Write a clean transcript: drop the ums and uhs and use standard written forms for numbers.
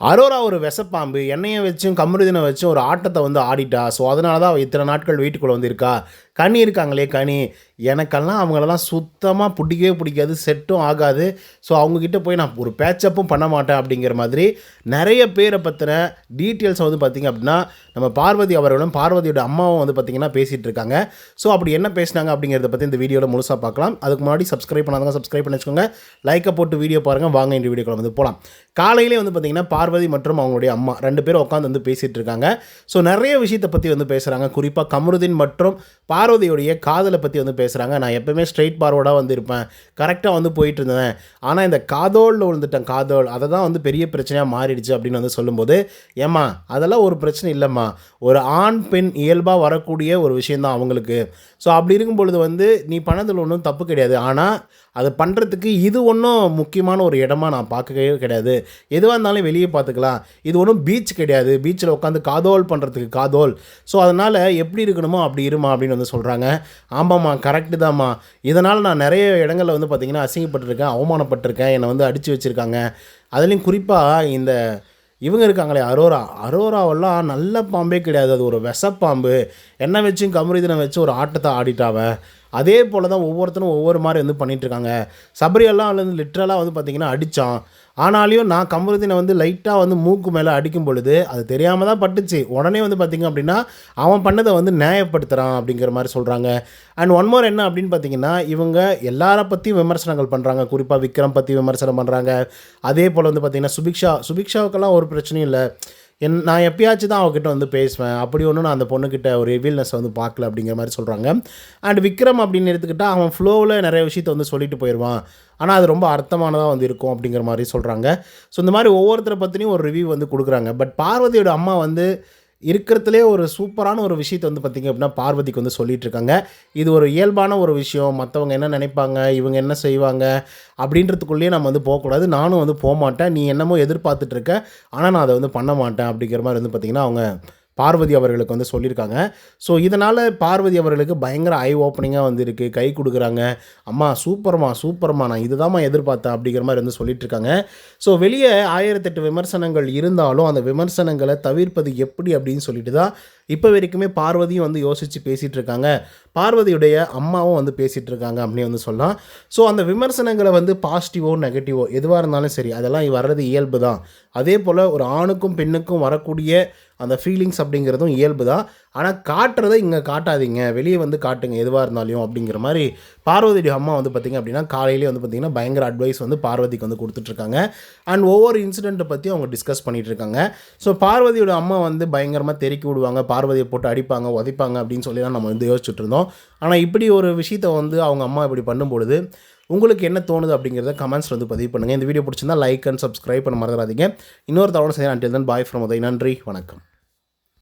அரோரா ஒரு விஷப்பாம்பு எண்ணெயை வச்சும் கமருதினை வச்சும் ஒரு ஆட்டத்தை வந்து ஆடிட்டா. ஸோ அதனால தான் அவள் இத்தனை நாட்கள் வீட்டுக்குள்ளே வந்து இருக்கா. கனி இருக்காங்களே கனி, எனக்கெல்லாம் அவங்களெல்லாம் சுத்தமாக பிடிக்கவே பிடிக்காது, செட்டும் ஆகாது. ஸோ அவங்கக்கிட்ட போய் நான் ஒரு பேச்சப்பும் பண்ண மாட்டேன் அப்படிங்கிற மாதிரி நிறைய பேரை பற்றின டீட்டெயில்ஸை வந்து பார்த்திங்க அப்படின்னா நம்ம பார்வதி அவர்களும் பார்வதியோட அம்மாவும் வந்து பார்த்திங்கன்னா பேசிகிட்டு இருக்காங்க. ஸோ அப்படி என்ன பேசினாங்க அப்படிங்கிறத பற்றி இந்த வீடியோவில் முழுசாக பார்க்கலாம். அதுக்கு முன்னாடி சப்ஸ்கிரைப் பண்ணாதவங்க சப்ஸ்கிரைப் பண்ணி வச்சுக்கோங்க, லைக்கை போட்டு வீடியோ பாருங்கள். வாங்க இந்த வீடியோக்குள்ள வந்து போகலாம். காலையிலே வந்து பார்த்திங்கன்னா பார்வதி மற்றும் அவங்களுடைய அம்மா 2 பேரும் உட்காந்து வந்து பேசிகிட்டு இருக்காங்க. ஸோ நிறைய விஷயத்தை பற்றி வந்து பேசுகிறாங்க. குறிப்பாக கமருதீன் மற்றும் பார்வதியுடைய காதலை பற்றி வந்து பேசுகிறாங்க. நான் எப்போவுமே ஸ்ட்ரெயிட் ஃபார்வர்டாக வந்து இருப்பேன், கரெக்டாக வந்து போயிட்டு இருந்தேன், ஆனால் இந்த காதோலில் விழுந்துட்டேன், காதோல் அதை தான் வந்து பெரிய பிரச்சனையாக மாறிடுச்சு அப்படின்னு வந்து சொல்லும்போது, ஏம்மா அதெல்லாம் ஒரு பிரச்சனை இல்லைம்மா, ஒரு ஆண் பெண் இயல்பாக வரக்கூடிய ஒரு விஷயந்தான் அவங்களுக்கு. ஸோ அப்படி இருக்கும் பொழுது வந்து நீ பண்ணதில் ஒன்றும் தப்பு கிடையாது, ஆனால் அதை பண்ணுறதுக்கு இது ஒன்றும் முக்கியமான ஒரு இடமா நான் பார்க்கவே கிடையாது. எதுவாக இருந்தாலும் வெளியே பார்த்துக்கலாம். இது ஒன்றும் பீச் கிடையாது, பீச்சில் உட்காந்து காதோல் பண்ணுறதுக்கு காதோல். ஸோ அதனால் எப்படி இருக்கணுமோ அப்படி இருமா அப்படின்னு வந்து சொல்கிறாங்க. ஆமாம்மா கரெக்டு தான்மா, இதனால் நான் நிறைய இடங்களில் வந்து பார்த்திங்கன்னா அசிங்கப்பட்டிருக்கேன், அவமானப்பட்டிருக்கேன், என்னை வந்து அடித்து வச்சுருக்காங்க. அதுலேயும் குறிப்பாக இந்த இவங்க இருக்காங்களே அரோராவெல்லாம் நல்ல பாம்பே கிடையாது, அது ஒரு விஷப்பாம்பு. எண்ணெய் வச்சும் கமருதினை வச்சு ஒரு ஆட்டத்தை ஆடிட்டாவன். அதே போல் தான் ஒவ்வொருத்தரும் ஒவ்வொரு மாதிரி வந்து பண்ணிகிட்ருக்காங்க. சபரியெல்லாம் வந்து லிட்ரலாக வந்து பார்த்திங்கன்னா அடித்தான். ஆனாலையும் நான் கமருதீனை வந்து லைட்டாக வந்து மூக்கு மேலே அடிக்கும் பொழுது அது தெரியாமல் தான் பட்டுச்சு. உடனே வந்து பார்த்திங்க அப்படின்னா அவன் பண்ணதை வந்து நியாயப்படுத்துகிறான் அப்படிங்கிற மாதிரி சொல்கிறாங்க. அண்ட் ஒன் மோர் என்ன அப்படின்னு பார்த்திங்கன்னா, இவங்க எல்லாரை பற்றியும் விமர்சனங்கள் பண்ணுறாங்க. குறிப்பாக விக்ரம் பற்றி விமர்சனம் பண்ணுறாங்க. அதே போல் வந்து பார்த்திங்கன்னா சுபிக்ஷாவுக்கெல்லாம் ஒரு பிரச்சனையும் இல்லை. நான் எப்பயாச்சும் தான் அவகிட்ட வந்து பேசுவேன், அப்படி ஒன்றும் நான் அந்த பொண்ணுக்கிட்ட ஒரு ரிவீல்னஸ் வந்து பார்க்கல அப்படிங்கிற மாதிரி சொல்கிறாங்க. அண்ட் விக்ரம் அப்படின்னு எடுத்துக்கிட்டால் அவன் ஃப்ளோவில் நிறைய விஷயத்தை வந்து சொல்லிட்டு போயிடுவான், ஆனால் அது ரொம்ப அர்த்தமானதாக வந்து இருக்கும் அப்படிங்கிற மாதிரி சொல்கிறாங்க. ஸோ இந்த மாதிரி ஒவ்வொருத்தரை பற்றினையும் ஒரு ரிவ்யூ வந்து கொடுக்குறாங்க. பட் பார்வதியோட அம்மா வந்து இருக்கிறதுலே ஒரு சூப்பரான ஒரு விஷயத்தை வந்து பார்த்திங்க அப்படின்னா பார்வதிக்கு வந்து சொல்லிகிட்டு இருக்காங்க. இது ஒரு இயல்பான ஒரு விஷயம், மற்றவங்க என்ன நினைப்பாங்க, இவங்க என்ன செய்வாங்க அப்படின்றதுக்குள்ளேயே நம்ம வந்து போகக்கூடாது, நானும் வந்து போக மாட்டேன், நீ என்னமோ எதிர்பார்த்துட்ருக்க, ஆனால் நான் அதை வந்து பண்ண மாட்டேன் அப்படிங்கிற மாதிரி வந்து பார்த்திங்கன்னா அவங்க பார்வதி அவர்களுக்கு வந்து சொல்லியிருக்காங்க. ஸோ இதனால் பார்வதி அவர்களுக்கு பயங்கர ஐ ஓப்பனிங்காக வந்து இருக்குது, கை கொடுக்குறாங்க. அம்மா சூப்பர்மா நான் இதுதாம்மா எதிர்பார்த்தேன் அப்படிங்கிற மாதிரி வந்து சொல்லிட்டுருக்காங்க. ஸோ வெளியே 1008 விமர்சனங்கள் இருந்தாலும் அந்த விமர்சனங்களை தவிர்ப்பது எப்படி அப்படின்னு சொல்லிட்டு தான் இப்போ வரைக்குமே பார்வதியும் வந்து யோசித்து பேசிகிட்டு இருக்காங்க, பார்வதியுடைய அம்மாவும் வந்து பேசிகிட்டு இருக்காங்க அப்படின்னு வந்து சொல்லலாம். ஸோ அந்த விமர்சனங்களை வந்து பாசிட்டிவோ நெகட்டிவோ எதுவாக இருந்தாலும் சரி அதெல்லாம் வர்றது இயல்பு தான். அதே போல் ஒரு ஆணுக்கும் பெண்ணுக்கும் வரக்கூடிய அந்த ஃபீலிங்ஸ் அப்படிங்கிறதும் இயல்பு தான். ஆனால் காட்டுறதை இங்கே காட்டாதீங்க, வெளியே வந்து காட்டுங்க எதுவாக இருந்தாலும் அப்படிங்கிற மாதிரி பார்வதியுடைய அம்மா வந்து பார்த்திங்க அப்படின்னா காலையிலே வந்து பார்த்திங்கன்னா பயங்கர அட்வைஸ் வந்து பார்வதிக்கு வந்து கொடுத்துட்ருக்காங்க. அண்ட் ஒவ்வொரு இன்சிடெண்ட்டை பற்றி அவங்க டிஸ்கஸ் பண்ணிகிட்டு இருக்காங்க. ஸோ பார்வதியோட அம்மா வந்து பயங்கரமாக தெறிக்கி விடுவாங்க, பார்வதியை போட்டு அடிப்பாங்க உதைப்பாங்க அப்படின்னு சொல்லி தான் நம்ம வந்து யோசிச்சுட்டு இருந்தோம். ஆனால் இப்படி ஒரு விஷயத்தை வந்து அவங்க அம்மா இப்படி பண்ணும்பொழுது உங்களுக்கு என்ன தோணுது அப்படிங்கிறத கமெண்ட்ஸில் வந்து பதிவு பண்ணுங்கள். இந்த வீடியோ பிடிச்சிருந்தால் லைக் அண்ட் சப்ஸ்கிரைப் பண்ண மறந்துடாதீங்க. இன்னொரு தவணை செய்ய. Until then bye from Uday. நன்றி, வணக்கம்.